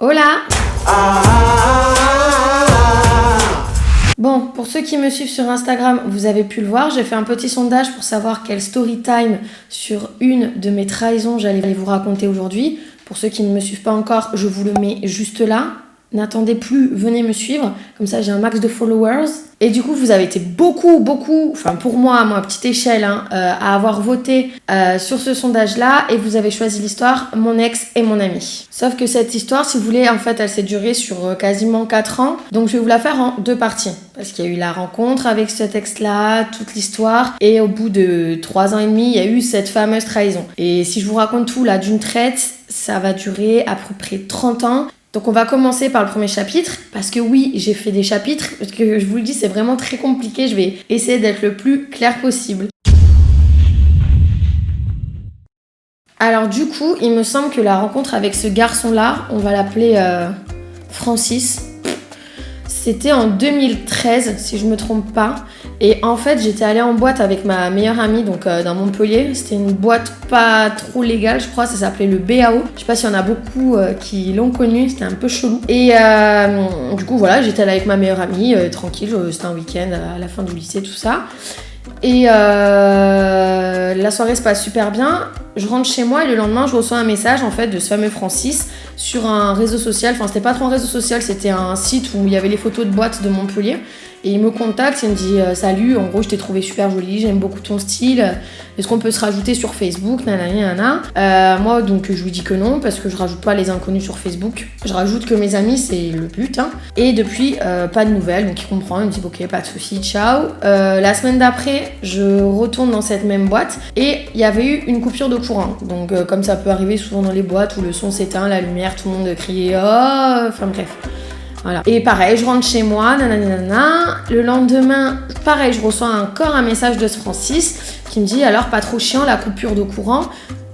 Hola! Bon, pour ceux qui me suivent sur Instagram, vous avez pu le voir, j'ai fait un petit sondage pour savoir quel story time sur une de mes trahisons j'allais vous raconter aujourd'hui. Pour ceux qui ne me suivent pas encore, je vous le mets juste là. N'attendez plus, venez me suivre, comme ça j'ai un max de followers. Et du coup, vous avez été beaucoup, enfin pour moi, à ma petite échelle, à avoir voté sur ce sondage-là, et vous avez choisi l'histoire Mon ex et mon ami. Sauf que cette histoire, si vous voulez, en fait, elle s'est durée sur quasiment 4 ans, donc je vais vous la faire en 2 parties. Parce qu'il y a eu la rencontre avec cet ex-là, toute l'histoire, et au bout de 3 ans et demi, il y a eu cette fameuse trahison. Et si je vous raconte tout là d'une traite, ça va durer à peu près 30 ans. Donc on va commencer par le premier chapitre, parce que oui, j'ai fait des chapitres, parce que je vous le dis, c'est vraiment très compliqué, je vais essayer d'être le plus clair possible. Alors du coup, il me semble que la rencontre avec ce garçon-là, on va l'appeler Francis, c'était en 2013, si je me trompe pas. Et en fait, j'étais allée en boîte avec ma meilleure amie, donc dans Montpellier. C'était une boîte pas trop légale, je crois, ça s'appelait le BAO. Je sais pas s'il y en a beaucoup qui l'ont connu, c'était un peu chelou. Et du coup, voilà, j'étais allée avec ma meilleure amie, tranquille, c'était un week-end à la fin du lycée, tout ça. Et la soirée se passe super bien. Je rentre chez moi et le lendemain, je reçois un message en fait de ce fameux Francis sur un réseau social. Enfin, c'était pas trop un réseau social, c'était un site où il y avait les photos de boîtes de Montpellier. Et il me contacte, il me dit salut, en gros je t'ai trouvé super jolie, j'aime beaucoup ton style, est-ce qu'on peut se rajouter sur Facebook, nanana. Moi donc je lui dis que non, parce que je rajoute pas les inconnus sur Facebook, je rajoute que mes amis, c'est le but. Et depuis, pas de nouvelles, donc il comprend, il me dit ok, pas de soucis, ciao. La semaine d'après, je retourne dans cette même boîte et il y avait eu une coupure de courant. Donc comme ça peut arriver souvent dans les boîtes où le son s'éteint, la lumière, tout le monde criait oh, enfin bref. Voilà. Et pareil, je rentre chez moi, nanana. Le lendemain, pareil, je reçois encore un message de ce Francis qui me dit alors pas trop chiant la coupure de courant.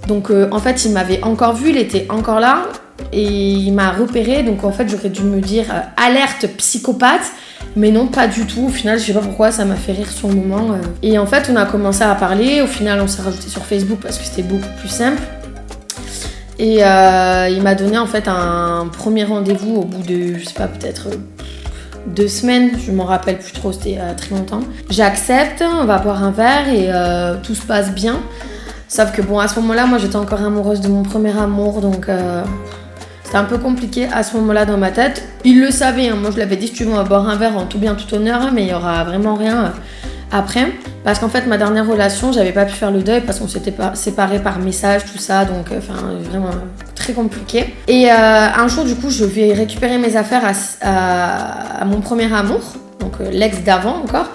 Donc en fait, il m'avait encore vu, il était encore là et il m'a repéré. Donc en fait, j'aurais dû me dire alerte psychopathe. Mais non, pas du tout. Au final, je sais pas pourquoi, ça m'a fait rire sur le moment. Et en fait, on a commencé à parler. Au final, on s'est rajouté sur Facebook parce que c'était beaucoup plus simple. Et il m'a donné en fait un premier rendez-vous au bout de, je sais pas, peut-être 2 semaines, je m'en rappelle plus trop, c'était très longtemps. J'accepte, on va boire un verre et tout se passe bien. Sauf que bon, à ce moment-là, moi j'étais encore amoureuse de mon premier amour, donc c'était un peu compliqué à ce moment-là dans ma tête. Il le savait, moi je l'avais dit, si tu veux, on va boire un verre en tout bien, tout honneur, mais il y aura vraiment rien après. Parce qu'en fait, ma dernière relation, j'avais pas pu faire le deuil parce qu'on s'était séparés par message, tout ça, donc vraiment très compliqué. Et un jour, du coup, je vais récupérer mes affaires à mon premier amour, donc l'ex d'avant encore,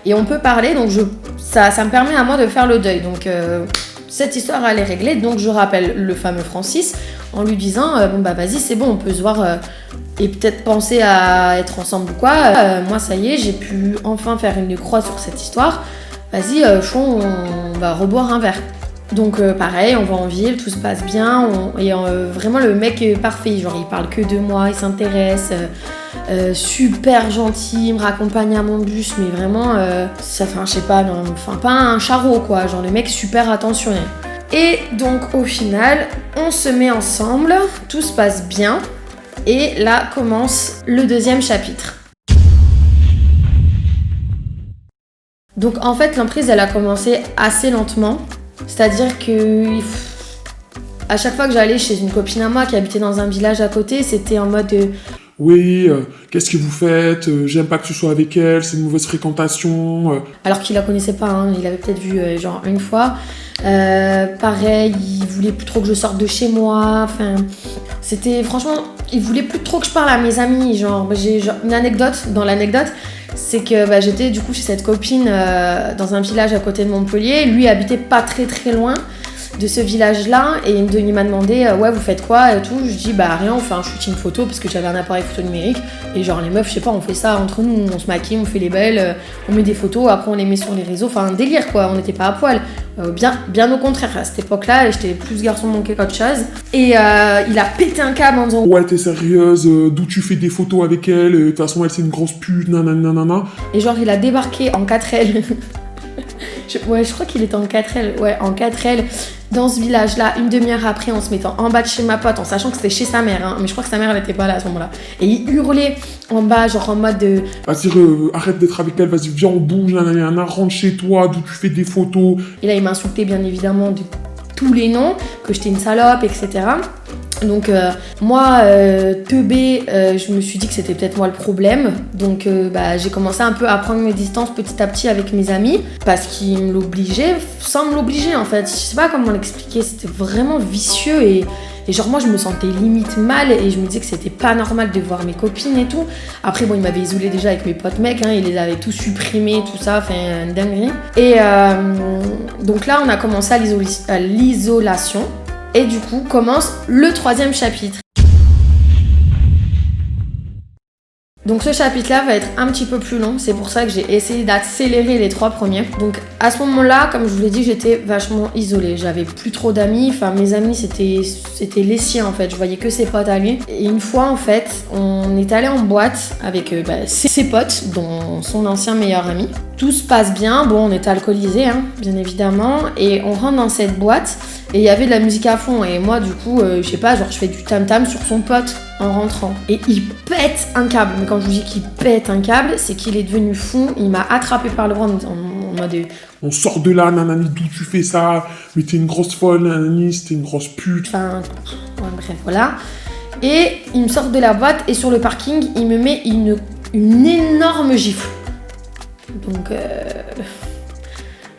et on peut parler, donc ça me permet à moi de faire le deuil. Donc cette histoire, elle est réglée, donc je rappelle le fameux Francis en lui disant bon bah vas-y, c'est bon, on peut se voir et peut-être penser à être ensemble ou quoi. Moi, ça y est, j'ai pu enfin faire une croix sur cette histoire. Vas-y, chon, on va reboire un verre. Donc pareil, on va en ville, tout se passe bien. Vraiment, le mec est parfait. Genre, il parle que de moi, il s'intéresse. Super gentil, il me raccompagne à mon bus. Mais vraiment, je sais pas, pas un charreau, quoi. Genre, le mec super attentionné. Et donc, au final, on se met ensemble. Tout se passe bien. Et là commence le 2e chapitre. Donc en fait, l'emprise, elle a commencé assez lentement. C'est-à-dire que à chaque fois que j'allais chez une copine à moi qui habitait dans un village à côté, c'était en mode oui, qu'est-ce que vous faites? J'aime pas que tu sois avec elle, c'est une mauvaise fréquentation. Alors qu'il la connaissait pas, il avait peut-être vu genre une fois. Pareil, il voulait plus trop que je sorte de chez moi. Enfin, c'était franchement, il voulait plus trop que je parle à mes amis. J'ai une anecdote dans l'anecdote, c'est que j'étais du coup chez cette copine dans un village à côté de Montpellier. Lui habitait pas très très loin de ce village-là et il m'a demandé ouais, vous faites quoi et tout. Je dis rien, on fait un shooting photo parce que j'avais un appareil photo numérique et genre les meufs, je sais pas, on fait ça entre nous, on se maquille, on fait les belles, on met des photos, après on les met sur les réseaux, enfin un délire quoi, on n'était pas à poil. Bien au contraire, à cette époque-là, j'étais plus garçon manqué qu'autre chose. Et il a pété un câble en disant ouais, t'es sérieuse, d'où tu fais des photos avec elle, de toute façon elle c'est une grosse pute, nanana. Et genre il a débarqué en 4L je crois qu'il était en 4L. Ouais, en 4L, dans ce village-là, une demi-heure après, en se mettant en bas de chez ma pote, en sachant que c'était chez sa mère, hein, mais je crois que sa mère, elle était pas là à ce moment-là. Et il hurlait en bas, genre en mode de... Vas-y, arrête d'être avec elle, vas-y, viens, on bouge, nanana, rentre chez toi, d'où tu fais des photos. Et là, il m'insultait bien évidemment de tous les noms, que j'étais une salope, etc. Donc moi, teubée, je me suis dit que c'était peut-être moi le problème. Donc j'ai commencé un peu à prendre mes distances petit à petit avec mes amis parce qu'ils me l'obligeaient, sans me l'obliger en fait. Je sais pas comment l'expliquer, c'était vraiment vicieux et genre moi je me sentais limite mal et je me disais que c'était pas normal de voir mes copines et tout. Après bon, il m'avait isolée déjà avec mes potes mecs, hein, il les avait tous supprimés, tout ça, enfin une dinguerie. Et donc là on a commencé à l'isolation. Et du coup, commence le 3e chapitre. Donc ce chapitre-là va être un petit peu plus long, c'est pour ça que j'ai essayé d'accélérer les 3 premiers. Donc à ce moment-là, comme je vous l'ai dit, j'étais vachement isolée. J'avais plus trop d'amis, enfin mes amis c'était les siens en fait, je voyais que ses potes à lui. Et une fois en fait, on est allé en boîte avec ses potes, dont son ancien meilleur ami. Tout se passe bien, bon on était alcoolisés hein, bien évidemment, et on rentre dans cette boîte et il y avait de la musique à fond et moi du coup, je sais pas, genre je fais du tam-tam sur son pote en rentrant. Et il pète un câble, mais quand je vous dis qu'il pète un câble, c'est qu'il est devenu fou, il m'a attrapé par le bras en mode... On sort de là, nanani, d'où tu fais ça, mais t'es une grosse folle, nanani, t'es une grosse pute. Enfin, ouais, bref, voilà. Et il me sort de la boîte et sur le parking, il me met une énorme gifle. Donc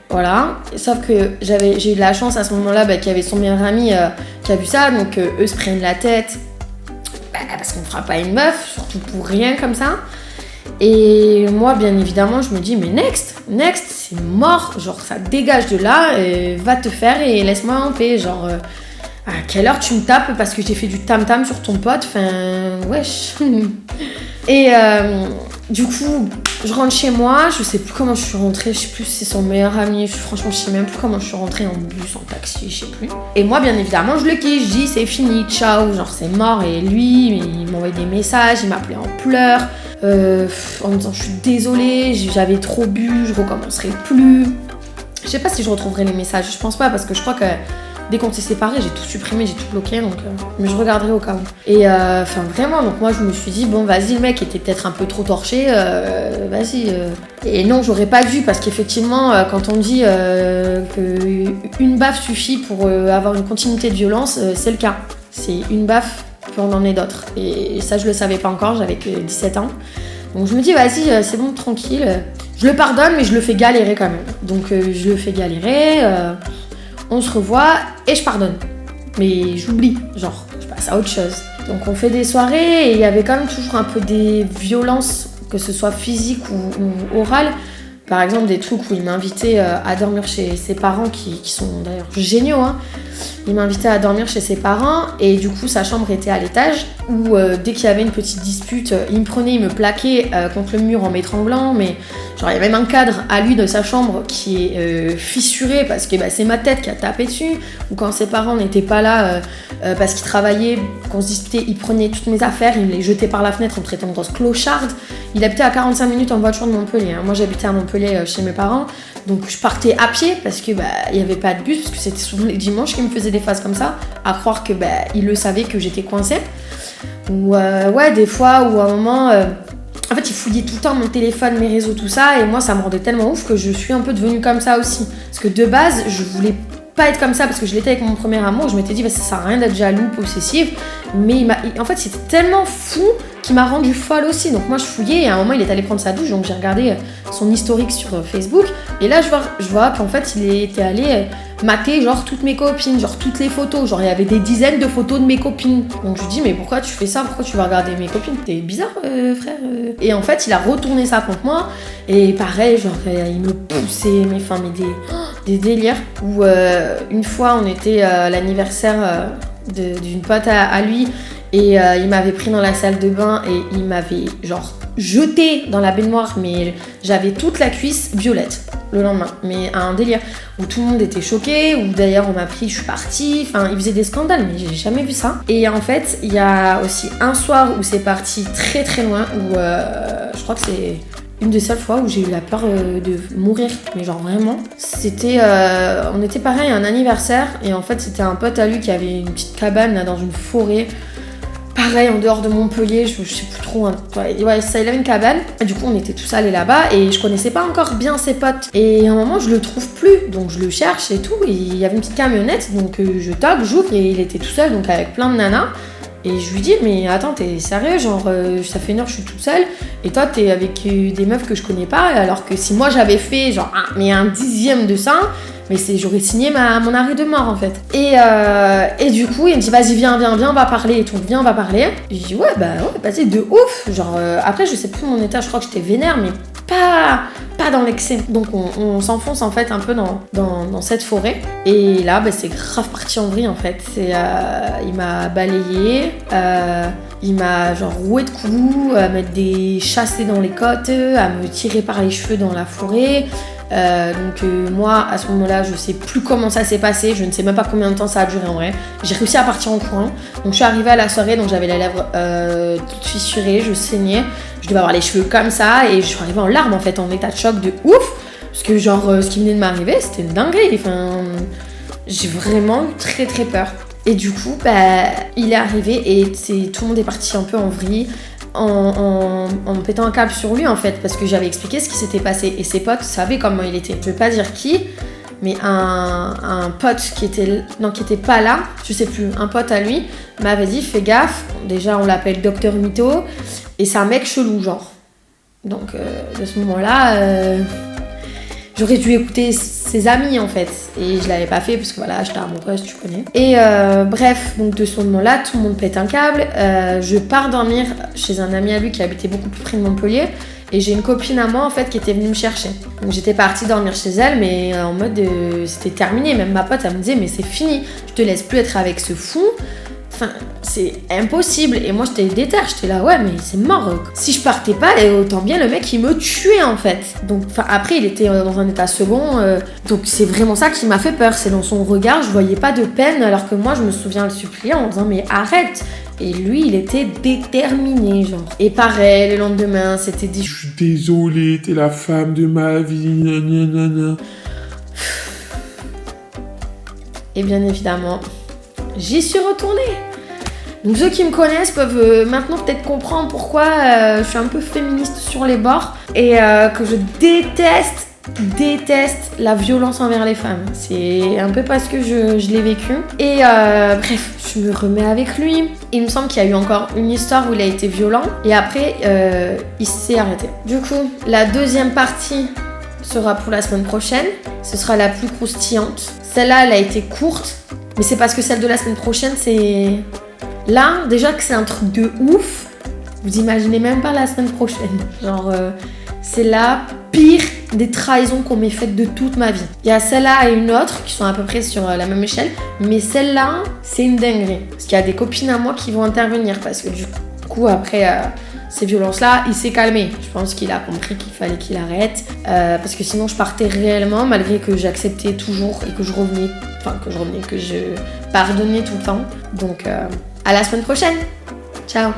voilà, sauf que j'ai eu de la chance à ce moment-là qu'il y avait son meilleur ami qui a vu ça, donc eux se prennent la tête parce qu'on fera pas une meuf, surtout pour rien comme ça. Et moi bien évidemment je me dis mais next c'est mort, genre ça dégage de là, va te faire et laisse-moi en paix, genre à quelle heure tu me tapes parce que j'ai fait du tam-tam sur ton pote, enfin wesh. Et du coup, je rentre chez moi, je sais plus comment je suis rentrée, je sais plus si c'est son meilleur ami, franchement je sais même plus comment je suis rentrée, en bus, en taxi, je sais plus. Et moi bien évidemment je le quitte, je dis c'est fini, ciao, genre c'est mort. Et lui, il m'envoyait des messages, il m'appelait en pleurs, en me disant je suis désolée, j'avais trop bu, je recommencerai plus. Je sais pas si je retrouverai les messages, je pense pas parce que je crois que dès qu'on s'est séparés, j'ai tout supprimé, j'ai tout bloqué, donc mais je regarderai au cas où. Et vraiment, donc moi je me suis dit, bon vas-y, le mec était peut-être un peu trop torché, vas-y. Et non, j'aurais pas dû, parce qu'effectivement, quand on dit qu'une baffe suffit pour avoir une continuité de violence, c'est le cas. C'est une baffe, puis on en est d'autres. Et ça, je le savais pas encore, j'avais que 17 ans. Donc je me dis, vas-y, c'est bon, tranquille. Je le pardonne, mais je le fais galérer quand même. Donc je le fais galérer... on se revoit et je pardonne. Mais j'oublie, genre, je passe à autre chose. Donc on fait des soirées et il y avait quand même toujours un peu des violences, que ce soit physique ou orale. Par exemple, des trucs où il m'invitait à dormir chez ses parents, qui sont d'ailleurs géniaux, hein. Il m'invitait à dormir chez ses parents et du coup sa chambre était à l'étage où dès qu'il y avait une petite dispute, il me prenait, il me plaquait contre le mur en m'étranglant, mais genre il y a même un cadre à lui de sa chambre qui est fissuré parce que c'est ma tête qui a tapé dessus, ou quand ses parents n'étaient pas là parce qu'ils travaillaient, qu'on se disputait, il prenait toutes mes affaires, il me les jetait par la fenêtre en me traitant de grosse clocharde. Il habitait à 45 minutes en voiture de Montpellier, hein. Moi j'habitais à Montpellier chez mes parents, donc je partais à pied parce que il y avait pas de bus, parce que c'était souvent les dimanches qu'il me faisait des phases comme ça, à croire que il le savait que j'étais coincée. Ou ouais, des fois où à un moment en fait il fouillait tout le temps mon téléphone, mes réseaux, tout ça, et moi ça me rendait tellement ouf que je suis un peu devenue comme ça aussi, parce que de base je voulais pas être comme ça parce que je l'étais avec mon premier amour, je m'étais dit ça sert à rien d'être jaloux, possessive, mais en fait c'était tellement fou qu'il m'a rendue folle aussi. Donc moi je fouillais et à un moment il est allé prendre sa douche, donc j'ai regardé son historique sur Facebook et là je vois qu'en fait il était allé mater genre toutes mes copines, genre toutes les photos, genre il y avait des dizaines de photos de mes copines. Donc je lui dis mais pourquoi tu fais ça, pourquoi tu vas regarder mes copines, t'es bizarre frère. Et en fait il a retourné ça contre moi et pareil genre il me poussait, mais des délires où une fois on était à l'anniversaire d'une pote à lui et il m'avait pris dans la salle de bain et il m'avait genre jeté dans la baignoire, mais j'avais toute la cuisse violette le lendemain, mais un délire où tout le monde était choqué, où d'ailleurs on m'a pris, je suis partie, enfin il faisait des scandales, mais j'ai jamais vu ça. Et en fait il y a aussi un soir où c'est parti très très loin, où je crois que c'est une des seules fois où j'ai eu la peur de mourir. Mais genre vraiment. C'était... on était pareil à un anniversaire. Et en fait, c'était un pote à lui qui avait une petite cabane là, dans une forêt. Pareil, en dehors de Montpellier, je sais plus trop. Hein. Ouais, ça, il avait une cabane. Et du coup, on était tous allés là-bas et je connaissais pas encore bien ses potes. Et à un moment, je le trouve plus. Donc, je le cherche et tout. Et il y avait une petite camionnette. Donc, je toque, j'ouvre et il était tout seul, donc avec plein de nanas. Et je lui dis, mais attends, t'es sérieux? Genre, ça fait une heure que je suis toute seule. Et toi, t'es avec des meufs que je connais pas. Alors que si moi, j'avais fait, genre, un dixième de ça... Mais j'aurais signé mon arrêt de mort en fait. Et du coup, il me dit vas-y, viens, on va parler et tout. Viens, on va parler. Et je dis ouais, vas-y, de ouf. Genre, après, je sais plus mon état, je crois que j'étais vénère, mais pas dans l'excès. Donc, on s'enfonce en fait un peu dans cette forêt. Et là, c'est grave parti en vrille en fait. Il m'a balayé. Il m'a genre roué de coups, à mettre des chassés dans les côtes, à me tirer par les cheveux dans la forêt. Moi à ce moment-là je sais plus comment ça s'est passé, je ne sais même pas combien de temps ça a duré en vrai. J'ai réussi à partir en courant, donc je suis arrivée à la soirée, donc j'avais la lèvre toute fissurée, je saignais, je devais avoir les cheveux comme ça et je suis arrivée en larmes en fait, en état de choc de ouf, parce que genre ce qui venait de m'arriver c'était une dinguerie, enfin j'ai vraiment eu très très peur. Et du coup il est arrivé et tout le monde est parti un peu en vrille. En me pétant un câble sur lui en fait, parce que j'avais expliqué ce qui s'était passé et ses potes savaient comment il était. Je vais pas dire qui, mais un pote qui était pas là, je sais plus, un pote à lui m'avait dit fais gaffe, déjà on l'appelle Docteur Mytho et c'est un mec chelou genre. Donc de ce moment-là, j'aurais dû écouter ses amis en fait et je l'avais pas fait parce que voilà, j'étais amoureuse, tu connais. Et bref, donc de ce moment-là, tout le monde pète un câble. Je pars dormir chez un ami à lui qui habitait beaucoup plus près de Montpellier et j'ai une copine à moi en fait qui était venue me chercher. Donc j'étais partie dormir chez elle mais en mode c'était terminé. Même ma pote elle me disait mais c'est fini, je te laisse plus être avec ce fou. Enfin, c'est impossible. Et moi, j'étais déter. J'étais là, ouais, mais c'est mort. Si je partais pas, autant bien le mec, il me tuait, en fait. Donc, après, il était dans un état second. Donc, c'est vraiment ça qui m'a fait peur. C'est dans son regard, je voyais pas de peine. Alors que moi, je me souviens le supplier en disant, mais arrête. Et lui, il était déterminé, genre. Et pareil, le lendemain, c'était dit... Je suis désolée, t'es la femme de ma vie, gna gna gna gna. Et bien évidemment... J'y suis retournée. Donc ceux qui me connaissent peuvent maintenant peut-être comprendre pourquoi je suis un peu féministe sur les bords et que je déteste la violence envers les femmes. C'est un peu parce que je l'ai vécu. Et bref, je me remets avec lui. Il me semble qu'il y a eu encore une histoire où il a été violent et après il s'est arrêté. Du coup, la deuxième partie sera pour la semaine prochaine. Ce sera la plus croustillante. Celle-là, elle a été courte. Mais c'est parce que celle de la semaine prochaine, c'est... Là, déjà que c'est un truc de ouf, vous imaginez même pas la semaine prochaine. Genre, c'est la pire des trahisons qu'on m'ait faites de toute ma vie. Il y a celle-là et une autre qui sont à peu près sur la même échelle, mais celle-là, c'est une dinguerie. Parce qu'il y a des copines à moi qui vont intervenir, parce que du coup, après... ces violences-là, il s'est calmé. Je pense qu'il a compris qu'il fallait qu'il arrête. Parce que sinon, je partais réellement, malgré que j'acceptais toujours et que je pardonnais tout le temps. Donc, à la semaine prochaine. Ciao.